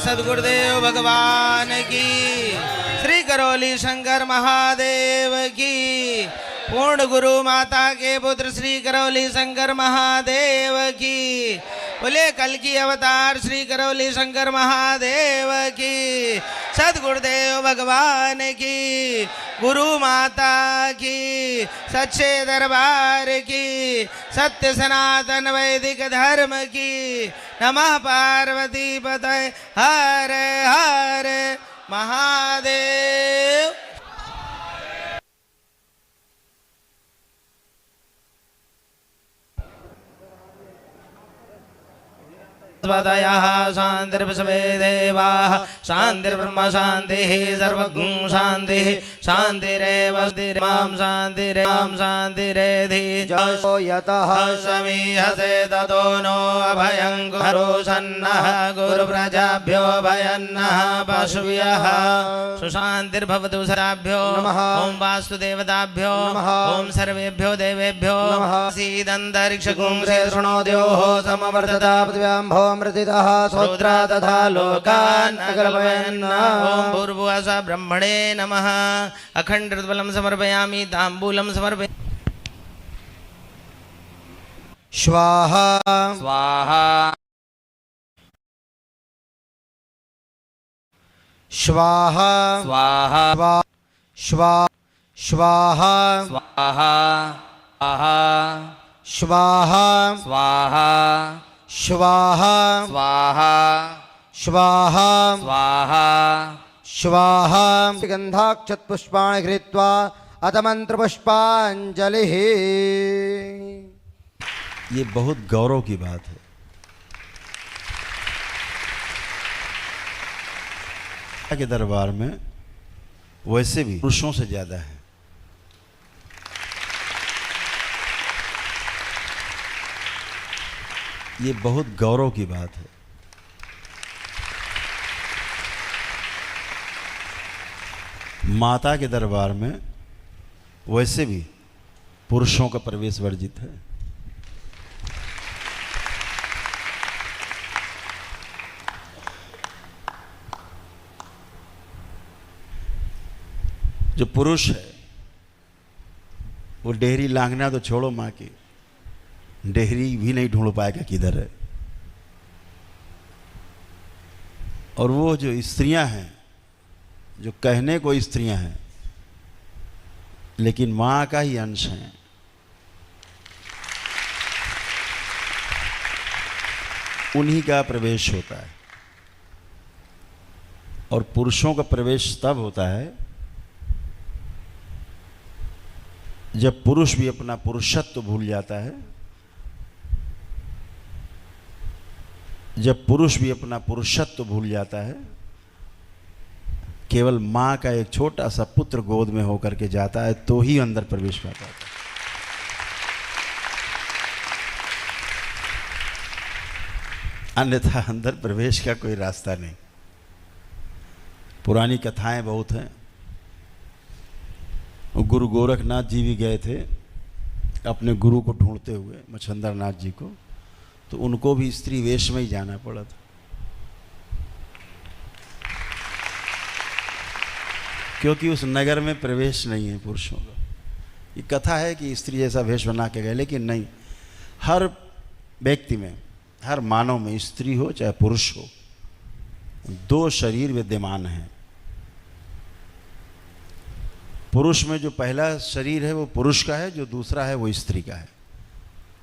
सद्गुरुदेव भगवान की, श्री करौली शंकर महादेव की, पूर्ण गुरु माता के पुत्र श्री करौली शंकर महादेव की, बोले कल की अवतार श्री करौली शंकर महादेव की, सद्गुरुदेव भगवान की, गुरु माता की, सच्चे दरबार की, सत्य सनातन वैदिक धर्म की, नमः पार्वती पतये हर हर महादेव। स्वदयः शान्तिर्विश्वे देवाः, शान्तिर्ब्रह्म शान्तिः सर्वगुं शान्तिः, शान्तिरेव मां शान्तिरेव शान्तिरेधि जयो यतः समीहसे ततो नो अभयं गुरुसन्नः गुरुप्रजाभ्यो भयन्नः पशुभ्यः सुशान्तिर्भवतु सदाभ्यो नमः। ॐ वास्तुदेवताभ्यो नमः। ॐ सर्वेभ्यो देवेभ्यो नमः। सीदन्तरिक्षगुं शृणोद्योः समवर्तता पृथिव्यां भो मृतितः सौद्रा तथा लोकान् अकल्पयन्। ॐ भूर्भुवः ब्रह्मणे नमः। अखण्डोत्पलं समर्पयामि, ताम्बूलं समर्पयामि। स्वाहा स्वाहा स्वाहा स्वाहा स्वाहा स्वाहा स्वाहा स्वाहा स्वाहा स्वाहा स्वाहा स्वाहा स्वाहा स्वाहा गन्धाक्षतपुष्पाणि कृत्वा अथ मंत्रपुष्पाञ्जलिः। ये बहुत गौरव की बात है। के दरबार में वैसे भी पुरुषों से ज्यादा है। ये बहुत गौरव की बात है। माता के दरबार में वैसे भी पुरुषों का प्रवेश वर्जित है। जो पुरुष है वो डेहरी लांघना तो छोड़ो, माँ की डेहरी भी नहीं ढूंढ पाएगा किधर है। और वो जो स्त्रियां हैं, जो कहने को स्त्रियां हैं लेकिन माँ का ही अंश हैं, उन्हीं का प्रवेश होता है। और पुरुषों का प्रवेश तब होता है जब पुरुष भी अपना पुरुषत्व भूल जाता है, जब पुरुष भी अपना पुरुषत्व भूल जाता है, केवल मां का एक छोटा सा पुत्र गोद में होकर के जाता है तो ही अंदर प्रवेश पाता है। अन्यथा अंदर प्रवेश का कोई रास्ता नहीं। पुरानी कथाएं बहुत हैं। गुरु गोरखनाथ जी भी गए थे अपने गुरु को ढूंढते हुए, मच्छंदर नाथ जी को, तो उनको भी स्त्री वेश में ही जाना पड़ा था, क्योंकि उस नगर में प्रवेश नहीं है पुरुषों का। ये कथा है कि स्त्री जैसा वेश बना के गए, लेकिन नहीं, हर व्यक्ति में, हर मानव में, स्त्री हो चाहे पुरुष हो, दो शरीर विद्यमान हैं। पुरुष में जो पहला शरीर है वो पुरुष का है, जो दूसरा है वो स्त्री का है।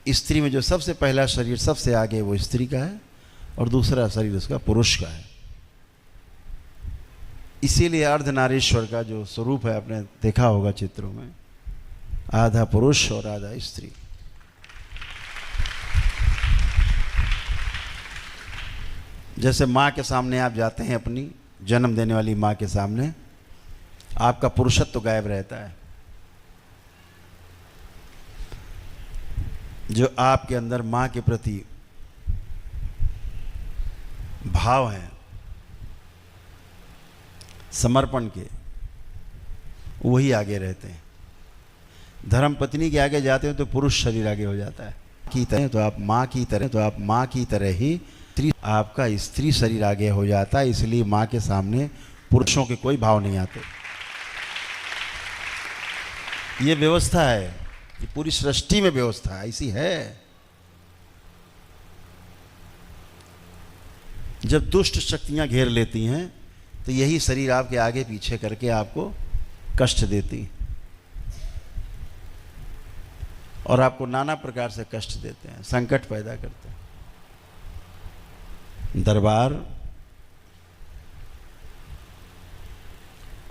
स्त्री में जो सबसे पहला शरीर सबसे आगे वो स्त्री का है और दूसरा शरीर उसका पुरुष का है। इसीलिए अर्धनारीश्वर का जो स्वरूप है, आपने देखा होगा चित्रों में, आधा पुरुष और आधा स्त्री। जैसे माँ के सामने आप जाते हैं, अपनी जन्म देने वाली माँ के सामने, आपका पुरुषत्व तो गायब रहता है। जो आपके अंदर माँ के प्रति भाव हैं समर्पण के, वही आगे रहते हैं। धर्म पत्नी के आगे जाते हैं तो पुरुष शरीर आगे हो जाता है। की तरह तो आप माँ की तरह, तो आप माँ की तरह ही स्त्री, आपका स्त्री शरीर आगे हो जाता है, इसलिए माँ के सामने पुरुषों के कोई भाव नहीं आते। ये व्यवस्था है, ये पूरी सृष्टि में व्यवस्था ऐसी है। जब दुष्ट शक्तियां घेर लेती हैं तो यही शरीर आपके आगे पीछे करके आपको कष्ट देती और आपको नाना प्रकार से कष्ट देते हैं, संकट पैदा करते हैं। दरबार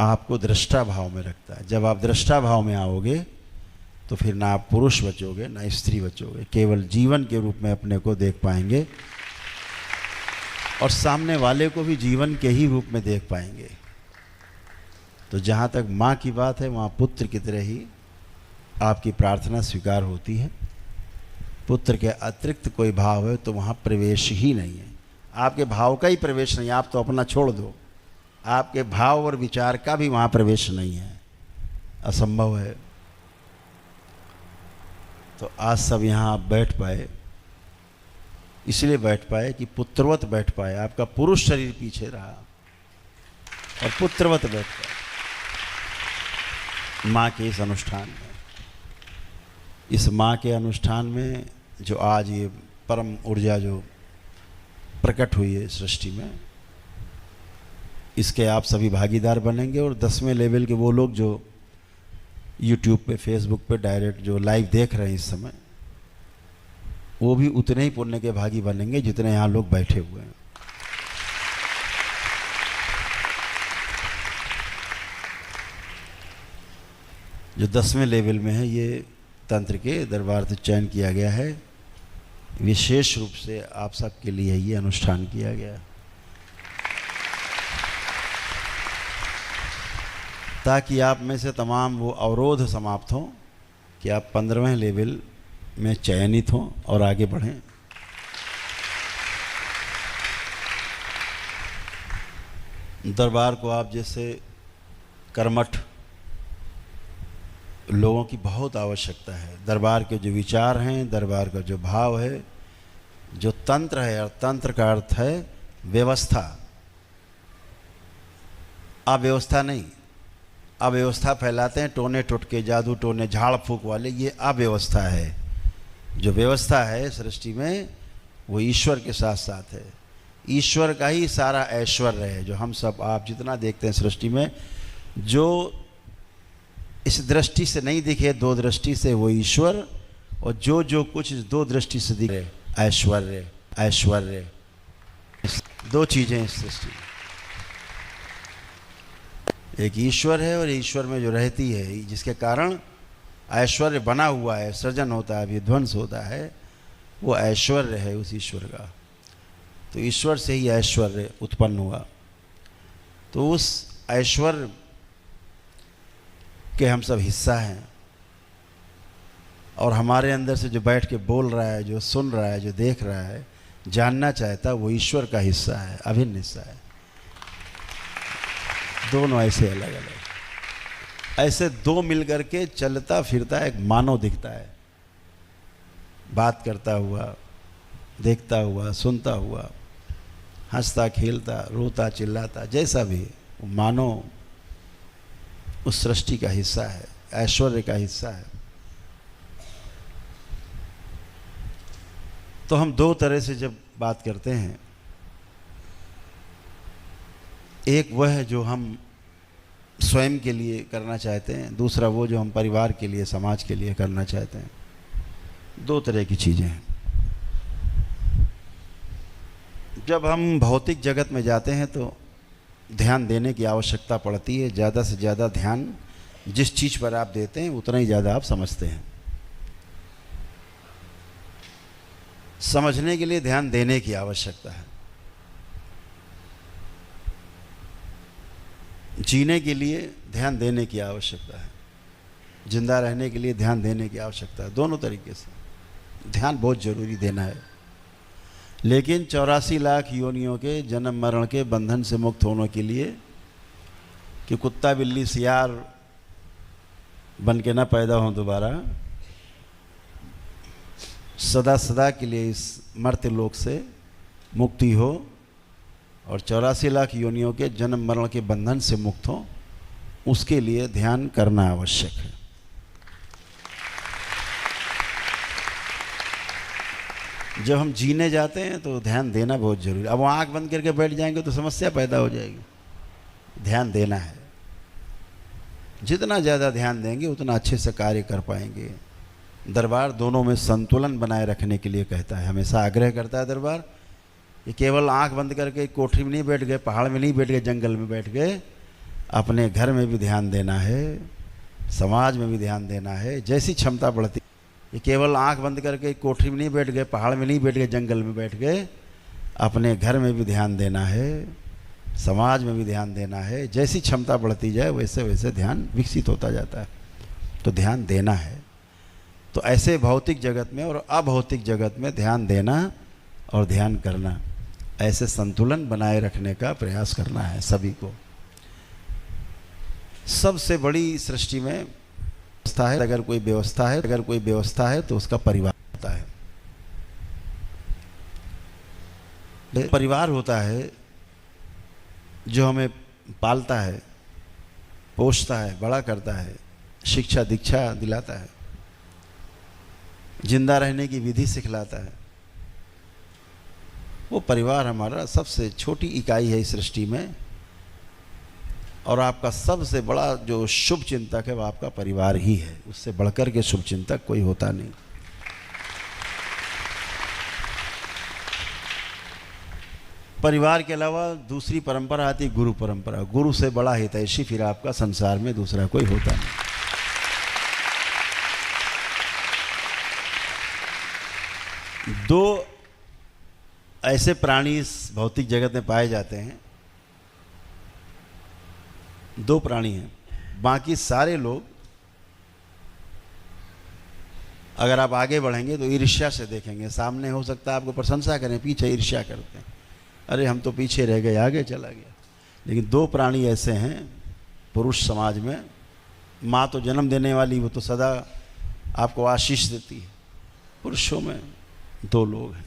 आपको दृष्टा भाव में रखता है। जब आप दृष्टा भाव में आओगे तो फिर ना आप पुरुष बचोगे ना स्त्री बचोगे, केवल जीवन के रूप में अपने को देख पाएंगे और सामने वाले को भी जीवन के ही रूप में देख पाएंगे। तो जहाँ तक माँ की बात है, वहाँ पुत्र की तरह ही आपकी प्रार्थना स्वीकार होती है। पुत्र के अतिरिक्त कोई भाव है तो वहाँ प्रवेश ही नहीं है, आपके भाव का ही प्रवेश नहीं। आप तो अपना छोड़ दो, आपके भाव और विचार का भी वहाँ प्रवेश नहीं है, असंभव है। तो आज सब यहाँ आप बैठ पाए, इसलिए बैठ पाए कि पुत्रवत बैठ पाए। आपका पुरुष शरीर पीछे रहा और पुत्रवत बैठ पाए माँ के इस अनुष्ठान में। इस माँ के अनुष्ठान में जो आज ये परम ऊर्जा जो प्रकट हुई है सृष्टि में, इसके आप सभी भागीदार बनेंगे। और 10वें लेवल के वो लोग जो यूट्यूब पे, फेसबुक पे डायरेक्ट जो लाइव देख रहे हैं इस समय, वो भी उतने ही पुण्य के भागी बनेंगे जितने यहाँ लोग बैठे हुए हैं। जो 10वें लेवल में है, ये तंत्र के दरबार से चयन किया गया है, विशेष रूप से आप सबके लिए ये अनुष्ठान किया गया, ताकि आप में से तमाम वो अवरोध समाप्त हों कि आप 15वें लेवल में चयनित हों और आगे बढ़ें। दरबार को आप जैसे कर्मठ लोगों की बहुत आवश्यकता है। दरबार के जो विचार हैं, दरबार का जो भाव है, जो तंत्र है, और तंत्र का अर्थ है व्यवस्था, अव्यवस्था नहीं। अव्यवस्था फैलाते हैं टोने टुटके, जादू टोने, झाड़ फूक वाले, ये अव्यवस्था है। जो व्यवस्था है सृष्टि में वो ईश्वर के साथ साथ है। ईश्वर का ही सारा ऐश्वर्य है जो हम सब आप जितना देखते हैं सृष्टि में, जो इस दृष्टि से नहीं दिखे, दो दृष्टि से वो ईश्वर, और जो जो कुछ इस दो दृष्टि से दिखे, ऐश्वर्य ऐश्वर्य, दो चीज़ें इस सृष्टि में। एक ईश्वर है और ईश्वर में जो रहती है, जिसके कारण ऐश्वर्य बना हुआ है, सृजन होता है, विध्वंस होता है, वो ऐश्वर्य है उस ईश्वर का। तो ईश्वर से ही ऐश्वर्य उत्पन्न हुआ। तो उस ऐश्वर्य के हम सब हिस्सा हैं, और हमारे अंदर से जो बैठ के बोल रहा है, जो सुन रहा है, जो देख रहा है, जानना चाहता है, वो ईश्वर का हिस्सा है, अभिन्न हिस्सा है। दोनों ऐसे अलग अलग, ऐसे दो मिलकर के चलता फिरता एक मानव दिखता है, बात करता हुआ, देखता हुआ, सुनता हुआ, हंसता खेलता, रोता चिल्लाता, जैसा भी वो मानव उस सृष्टि का हिस्सा है, ऐश्वर्य का हिस्सा है। तो हम दो तरह से जब बात करते हैं, एक वह है जो हम स्वयं के लिए करना चाहते हैं, दूसरा वो जो हम परिवार के लिए, समाज के लिए करना चाहते हैं। दो तरह की चीज़ें हैं। जब हम भौतिक जगत में जाते हैं तो ध्यान देने की आवश्यकता पड़ती है। ज़्यादा से ज़्यादा ध्यान जिस चीज़ पर आप देते हैं उतना ही ज़्यादा आप समझते हैं। समझने के लिए ध्यान देने की आवश्यकता है, जीने के लिए ध्यान देने की आवश्यकता है, जिंदा रहने के लिए ध्यान देने की आवश्यकता है। दोनों तरीके से ध्यान बहुत जरूरी देना है। लेकिन 84 लाख योनियों के जन्म मरण के बंधन से मुक्त होने के लिए, कि कुत्ता बिल्ली सियार बन के ना पैदा हो दोबारा, सदा सदा के लिए इस मर्त्य लोक से मुक्ति हो और 84 लाख योनियों के जन्म मरण के बंधन से मुक्त हो, उसके लिए ध्यान करना आवश्यक है। जब हम जीने जाते हैं तो ध्यान देना बहुत जरूरी है। अब वो आँख बंद करके बैठ जाएंगे तो समस्या पैदा हो जाएगी। ध्यान देना है, जितना ज़्यादा ध्यान देंगे उतना अच्छे से कार्य कर पाएंगे। दरबार दोनों में संतुलन बनाए रखने के लिए कहता है, हमेशा आग्रह करता है दरबार। ये केवल आंख बंद करके कोठरी में नहीं बैठ गए, पहाड़ में नहीं बैठ गए, जंगल में बैठ गए, अपने घर में भी ध्यान देना है, समाज में भी ध्यान देना है। जैसी क्षमता बढ़ती, ये केवल आंख बंद करके कोठरी में नहीं बैठ गए, पहाड़ में नहीं बैठ गए, जंगल में बैठ गए, अपने घर में भी ध्यान देना है, समाज में भी ध्यान देना है। जैसी क्षमता बढ़ती जाए वैसे वैसे ध्यान विकसित होता जाता है। तो ध्यान देना है। तो ऐसे भौतिक जगत में और अभौतिक जगत में ध्यान देना और ध्यान करना, ऐसे संतुलन बनाए रखने का प्रयास करना है सभी को। सबसे बड़ी सृष्टि में व्यवस्था है। अगर कोई व्यवस्था है तो उसका परिवार होता है। परिवार होता है जो हमें पालता है, पोषता है, बड़ा करता है, शिक्षा दीक्षा दिलाता है, जिंदा रहने की विधि सिखलाता है। वो परिवार हमारा सबसे छोटी इकाई है इस सृष्टि में। और आपका सबसे बड़ा जो शुभ चिंतक है वो आपका परिवार ही है। उससे बढ़कर के शुभ चिंतक कोई होता नहीं। परिवार के अलावा दूसरी परंपरा आती है गुरु परंपरा। गुरु से बड़ा हितैषी फिर आपका संसार में दूसरा कोई होता नहीं। दो ऐसे प्राणी इस भौतिक जगत में पाए जाते हैं, दो प्राणी हैं। बाकी सारे लोग अगर आप आगे बढ़ेंगे तो ईर्ष्या से देखेंगे। सामने हो सकता है आपको प्रशंसा करें, पीछे ईर्ष्या करते हैं, अरे हम तो पीछे रह गए, आगे चला गया। लेकिन दो प्राणी ऐसे हैं पुरुष समाज में। माँ तो जन्म देने वाली, वो तो सदा आपको आशीष देती है। पुरुषों में दो लोग हैं,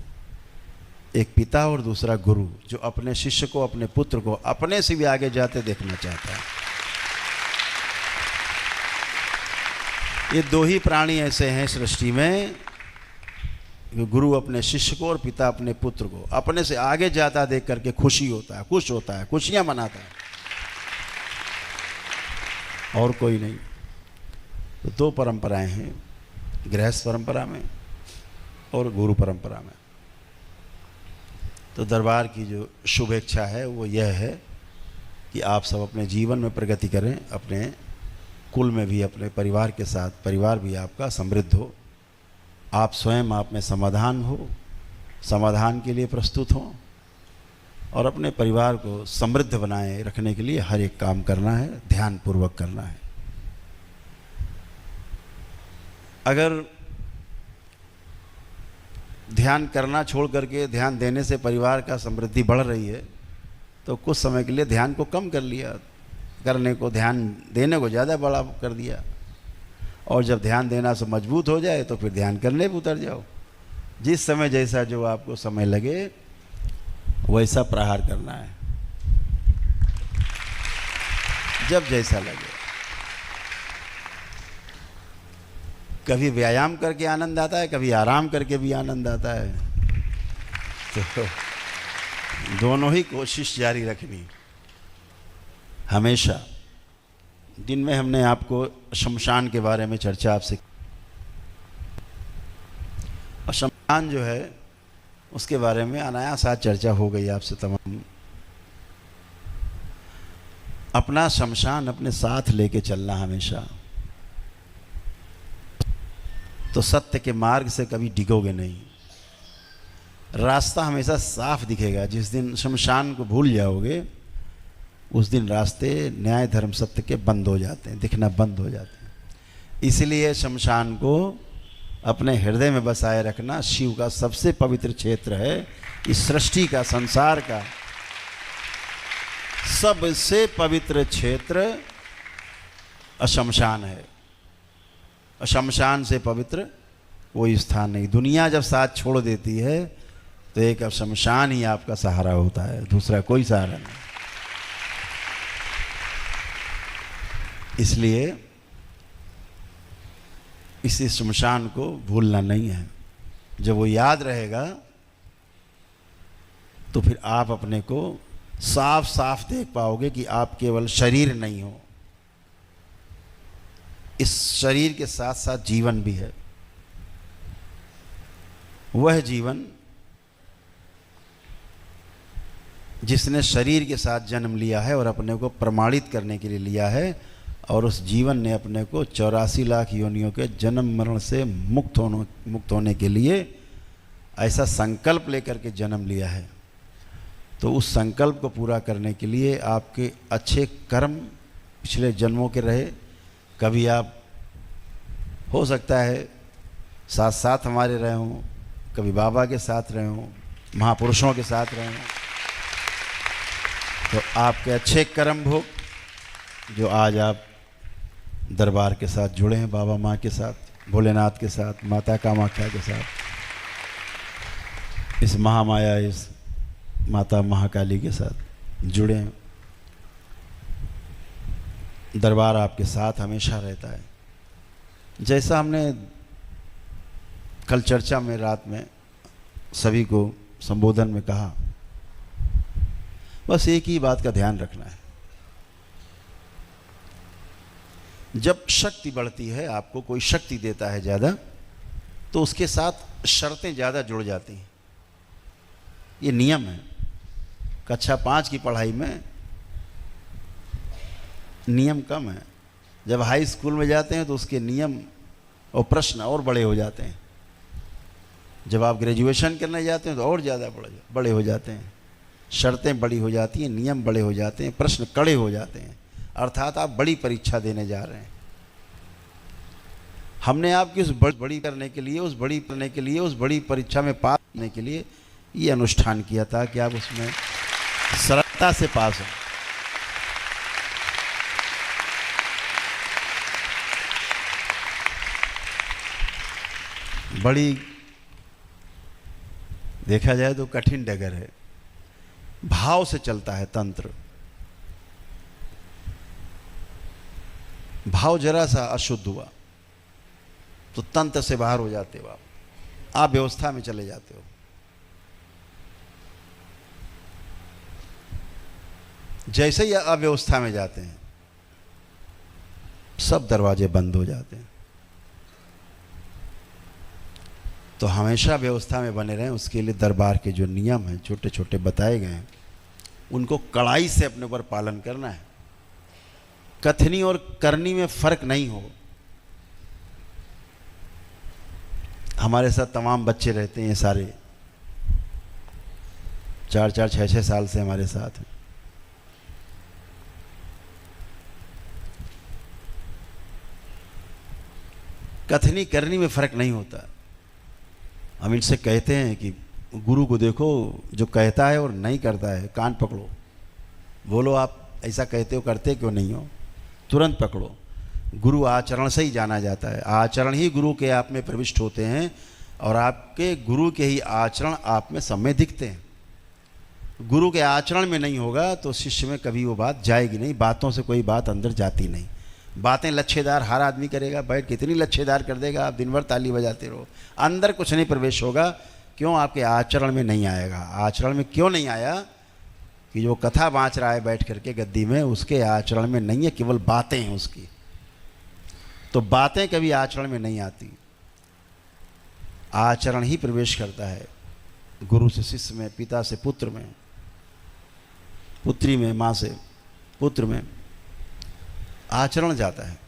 एक पिता और दूसरा गुरु, जो अपने शिष्य को, अपने पुत्र को अपने से भी आगे जाते देखना चाहता है। ये दो ही प्राणी ऐसे हैं सृष्टि में, गुरु अपने शिष्य को और पिता अपने पुत्र को अपने से आगे जाता देख करके खुशी होता है, खुश होता है, खुशियां मनाता है, और कोई नहीं। तो दो परंपराएं हैं, गृहस्थ परंपरा में और गुरु परंपरा में। तो दरबार की जो शुभेच्छा है वो यह है कि आप सब अपने जीवन में प्रगति करें, अपने कुल में भी, अपने परिवार के साथ, परिवार भी आपका समृद्ध हो, आप स्वयं आप में समाधान हो, समाधान के लिए प्रस्तुत हों, और अपने परिवार को समृद्ध बनाए रखने के लिए हर एक काम करना है, ध्यानपूर्वक करना है। अगर ध्यान करना छोड़ करके ध्यान देने से परिवार का समृद्धि बढ़ रही है तो कुछ समय के लिए ध्यान को कम कर लिया, करने को, ध्यान देने को ज़्यादा बड़ा कर दिया, और जब ध्यान देना से मजबूत हो जाए तो फिर ध्यान करने पर उतर जाओ। जिस समय जैसा जो आपको समय लगे वैसा प्रहार करना है, जब जैसा लगे। कभी व्यायाम करके आनंद आता है, कभी आराम करके भी आनंद आता है। तो दोनों ही कोशिश जारी रखनी हमेशा। दिन में हमने आपको शमशान के बारे में चर्चा आपसे, और शमशान जो है उसके बारे में अनायास आज चर्चा हो गई आपसे तमाम। अपना शमशान अपने साथ लेके चलना हमेशा, तो सत्य के मार्ग से कभी डिगोगे नहीं। रास्ता हमेशा साफ दिखेगा। जिस दिन शमशान को भूल जाओगे उस दिन रास्ते न्याय धर्म सत्य के बंद हो जाते हैं, दिखना बंद हो जाते हैं। इसलिए शमशान को अपने हृदय में बसाए रखना शिव का सबसे पवित्र क्षेत्र है। इस सृष्टि का, संसार का सबसे पवित्र क्षेत्र शमशान है। शमशान से पवित्र कोई स्थान नहीं। दुनिया जब साथ छोड़ देती है तो एक अब शमशान ही आपका सहारा होता है, दूसरा कोई सहारा नहीं। इसलिए इस शमशान को भूलना नहीं है। जब वो याद रहेगा तो फिर आप अपने को साफ साफ देख पाओगे कि आप केवल शरीर नहीं हो, इस शरीर के साथ साथ जीवन भी है। वह जीवन जिसने शरीर के साथ जन्म लिया है और अपने को प्रमाणित करने के लिए लिया है, और उस जीवन ने अपने को 84 लाख योनियों के जन्म मरण से मुक्त होने के लिए ऐसा संकल्प लेकर के जन्म लिया है। तो उस संकल्प को पूरा करने के लिए आपके अच्छे कर्म पिछले जन्मों के रहे। कभी आप हो सकता है साथ साथ हमारे रहे हों, कभी बाबा के साथ रहे हों, महापुरुषों के साथ रहे हों, तो आपके अच्छे कर्म भोग जो आज आप दरबार के साथ जुड़े हैं, बाबा माँ के साथ, भोलेनाथ के साथ, माता कामाख्या के साथ, इस महामाया, इस माता महाकाली के साथ जुड़े हैं। दरबार आपके साथ हमेशा रहता है। जैसा हमने कल चर्चा में रात में सभी को संबोधन में कहा, बस एक ही बात का ध्यान रखना है। जब शक्ति बढ़ती है, आपको कोई शक्ति देता है ज़्यादा, तो उसके साथ शर्तें ज़्यादा जुड़ जाती हैं। ये नियम है। कक्षा 5 की पढ़ाई में नियम कम है। जब हाई स्कूल में जाते हैं तो उसके नियम और प्रश्न और बड़े हो जाते हैं। जब आप ग्रेजुएशन करने जाते हैं तो और ज़्यादा बड़े हो जाते हैं। शर्तें बड़ी हो जाती हैं, नियम बड़े हो जाते हैं, प्रश्न कड़े हो जाते हैं। अर्थात आप बड़ी परीक्षा देने जा रहे हैं। हमने आपकी उस बड़ी करने के लिए, उस बड़ी परीक्षा में पास करने के लिए ये अनुष्ठान किया था कि आप उसमें सरलता से पास हो। बड़ी देखा जाए तो कठिन डगर है। भाव से चलता है तंत्र। भाव जरा सा अशुद्ध हुआ तो तंत्र से बाहर हो जाते हो आप व्यवस्था में चले जाते हो। जैसे ही अव्यवस्था में जाते हैं, सब दरवाजे बंद हो जाते हैं। तो हमेशा व्यवस्था में बने रहें, उसके लिए दरबार के जो नियम हैं, छोटे छोटे बताए गए हैं, उनको कड़ाई से अपने ऊपर पालन करना है। कथनी और करनी में फर्क नहीं हो। हमारे साथ तमाम बच्चे रहते हैं, सारे 4-4, 6-6 साल से हमारे साथ हैं। कथनी करनी में फर्क नहीं होता। हम इनसे कहते हैं कि गुरु को देखो, जो कहता है और नहीं करता है, कान पकड़ो, बोलो आप ऐसा कहते हो, करते क्यों नहीं हो, तुरंत पकड़ो। गुरु आचरण से ही जाना जाता है। आचरण ही गुरु के आप में प्रविष्ट होते हैं और आपके गुरु के ही आचरण आप में सब में दिखते हैं। गुरु के आचरण में नहीं होगा तो शिष्य में कभी वो बात जाएगी नहीं। बातों से कोई बात अंदर जाती नहीं। बातें लच्छेदार हर आदमी करेगा, बैठ के इतनी लच्छेदार कर देगा, आप दिन भर ताली बजाते रहो, अंदर कुछ नहीं प्रवेश होगा। क्यों? आपके आचरण में नहीं आएगा। आचरण में क्यों नहीं आया? कि जो कथा बाँच रहा है बैठ करके गद्दी में, उसके आचरण में नहीं है, केवल बातें हैं उसकी। तो बातें कभी आचरण में नहीं आती। आचरण ही प्रवेश करता है गुरु से शिष्य में, पिता से पुत्र में, पुत्री में माँ से पुत्र में आचरण जाता है।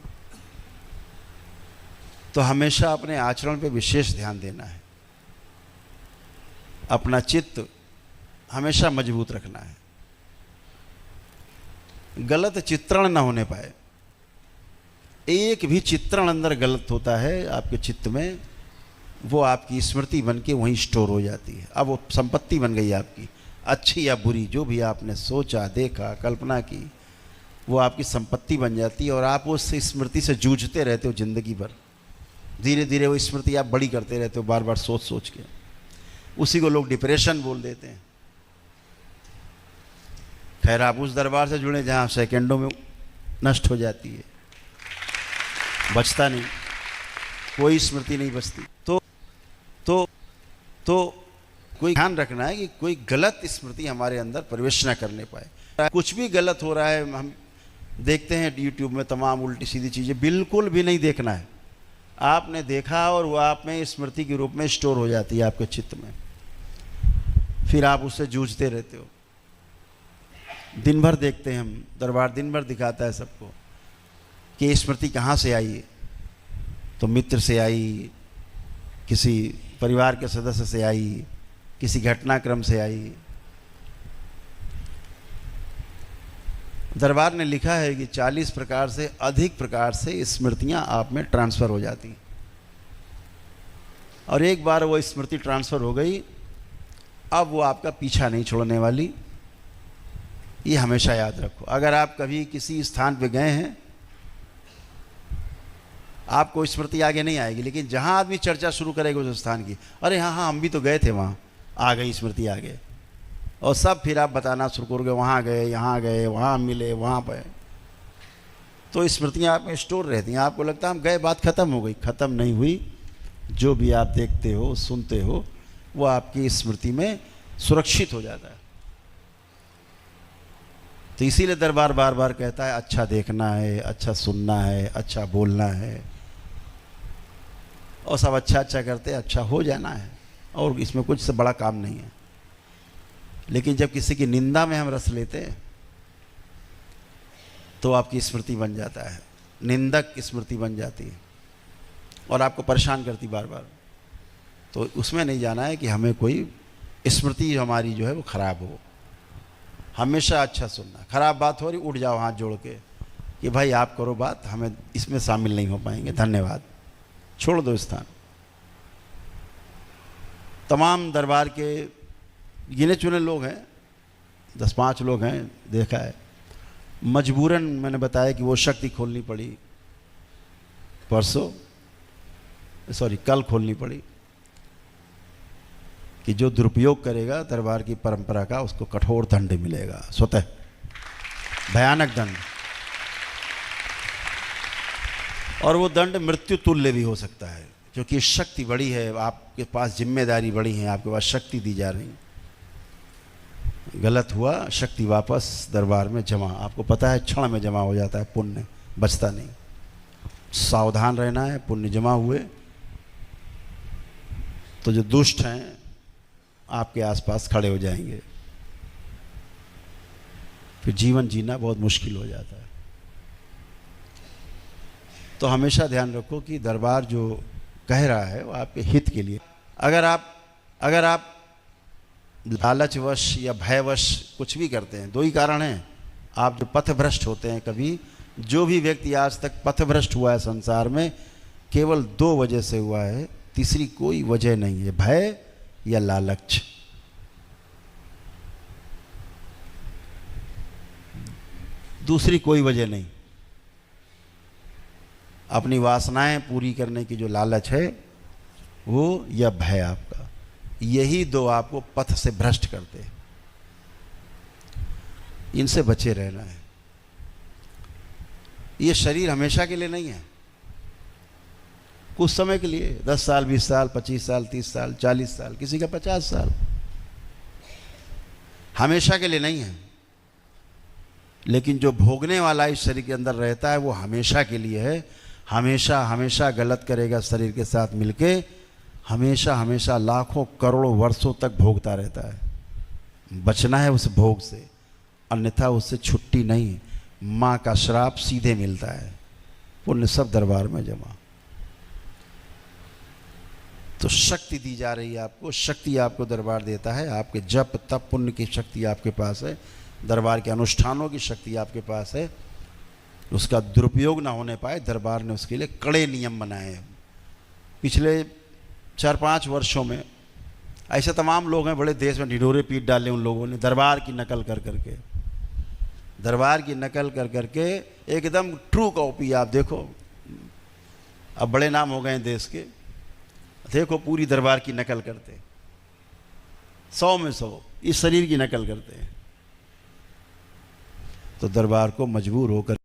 तो हमेशा अपने आचरण पे विशेष ध्यान देना है। अपना चित्त हमेशा मजबूत रखना है, गलत चित्रण ना होने पाए। एक भी चित्रण अंदर गलत होता है आपके चित्त में, वो आपकी स्मृति बन के वहीं स्टोर हो जाती है। अब वो संपत्ति बन गई आपकी, अच्छी या बुरी, जो भी आपने सोचा, देखा, कल्पना की, वो आपकी संपत्ति बन जाती है और आप उस स्मृति से जूझते रहते हो जिंदगी भर। धीरे धीरे वो स्मृति आप बड़ी करते रहते हो, बार बार सोच सोच के। उसी को लोग डिप्रेशन बोल देते हैं। खैर, आप उस दरबार से जुड़े जहाँ सेकंडों में नष्ट हो जाती है, बचता नहीं, कोई स्मृति नहीं बचती। तो कोई ध्यान रखना है कि कोई गलत स्मृति हमारे अंदर प्रवेश न करने पाए। कुछ भी गलत हो रहा है, हम देखते हैं यूट्यूब में तमाम उल्टी सीधी चीज़ें, बिल्कुल भी नहीं देखना है। आपने देखा और वो आप में स्मृति के रूप में स्टोर हो जाती है आपके चित्त में, फिर आप उससे जूझते रहते हो। दिन भर देखते हैं हम, दरबार दिन भर दिखाता है सबको कि स्मृति कहाँ से आई है। तो मित्र से आई, किसी परिवार के सदस्य से आई, किसी घटनाक्रम से आई। दरबार ने लिखा है कि 40 प्रकार से अधिक प्रकार से स्मृतियां आप में ट्रांसफ़र हो जाती, और एक बार वो स्मृति ट्रांसफ़र हो गई, अब वो आपका पीछा नहीं छोड़ने वाली। ये हमेशा याद रखो। अगर आप कभी किसी स्थान पे गए हैं, आपको स्मृति आगे नहीं आएगी, लेकिन जहाँ आदमी चर्चा शुरू करेगा उस स्थान की, अरे हाँ हाँ हम भी तो गए थे वहाँ, आ गई स्मृति आगे, और सब फिर आप बताना शुरू करोगे, वहाँ गए, यहाँ गए, वहाँ मिले, वहाँ पे। तो स्मृतियाँ आप में स्टोर रहती हैं। आपको लगता है हम गए, बात खत्म हो गई, खत्म नहीं हुई। जो भी आप देखते हो, सुनते हो, वो आपकी स्मृति में सुरक्षित हो जाता है। तो इसीलिए दरबार बार बार कहता है अच्छा देखना है, अच्छा सुनना है, अच्छा बोलना है, और सब अच्छा अच्छा करते अच्छा हो जाना है, और इसमें कुछ से बड़ा काम नहीं है। लेकिन जब किसी की निंदा में हम रस लेते हैं तो आपकी स्मृति बन जाता है, निंदक स्मृति बन जाती है और आपको परेशान करती बार बार। तो उसमें नहीं जाना है कि हमें कोई स्मृति हमारी जो है वो खराब हो। हमेशा अच्छा सुनना, खराब बात हो रही उठ जाओ हाथ जोड़ के कि भाई आप करो बात, हमें इसमें शामिल नहीं हो पाएंगे, धन्यवाद, छोड़ दो स्थान। तमाम दरबार के गिने चुने लोग हैं, 10-5 लोग हैं, देखा है, मजबूरन मैंने बताया कि वो शक्ति खोलनी पड़ी, कल खोलनी पड़ी कि जो दुरुपयोग करेगा दरबार की परंपरा का, उसको कठोर दंड मिलेगा, स्वतः भयानक दंड, और वो दंड मृत्यु तुल्य भी हो सकता है, क्योंकि शक्ति बड़ी है, आपके पास जिम्मेदारी बड़ी है, आपके पास शक्ति दी जा रही। गलत हुआ, शक्ति वापस दरबार में जमा, आपको पता है क्षण में जमा हो जाता है, पुण्य बचता नहीं। सावधान रहना है, पुण्य जमा हुए तो जो दुष्ट हैं आपके आसपास खड़े हो जाएंगे, फिर जीवन जीना बहुत मुश्किल हो जाता है। तो हमेशा ध्यान रखो कि दरबार जो कह रहा है वो आपके हित के लिए। अगर आप लालचवश या भयवश कुछ भी करते हैं, 2 ही कारण हैं। आप जो पथभ्रष्ट होते हैं, कभी जो भी व्यक्ति आज तक पथभ्रष्ट हुआ है संसार में, केवल 2 वजह से हुआ है, तीसरी कोई वजह नहीं है, भय या लालच। दूसरी कोई वजह नहीं। अपनी वासनाएं पूरी करने की जो लालच है वो, या भय आपका, यही 2 आपको पथ से भ्रष्ट करते हैं। इनसे बचे रहना है। ये शरीर हमेशा के लिए नहीं है, कुछ समय के लिए, 10 साल, 20 साल, 25 साल, 30 साल, 40 साल, किसी का 50 साल, हमेशा के लिए नहीं है। लेकिन जो भोगने वाला इस शरीर के अंदर रहता है वो हमेशा के लिए है। हमेशा हमेशा गलत करेगा शरीर के साथ मिलके, हमेशा हमेशा लाखों करोड़ों वर्षों तक भोगता रहता है। बचना है उस भोग से, अन्यथा उससे छुट्टी नहीं। माँ का श्राप सीधे मिलता है, पुण्य सब दरबार में जमा। तो शक्ति दी जा रही है आपको, शक्ति आपको दरबार देता है। आपके जप तप पुण्य की शक्ति आपके पास है, दरबार के अनुष्ठानों की शक्ति आपके पास है। उसका दुरुपयोग ना होने पाए, दरबार ने उसके लिए कड़े नियम बनाए हैं। पिछले 4-5 वर्षों में ऐसे तमाम लोग हैं, बड़े देश में ढिढोरे पीट डाले उन लोगों ने, दरबार की नकल कर करके, दरबार की नकल कर करके एकदम ट्रू कॉपी। आप देखो, अब बड़े नाम हो गए हैं देश के, देखो पूरी दरबार की नकल करते। 100 में 100 इस शरीर की नकल करते हैं। तो दरबार को मजबूर होकर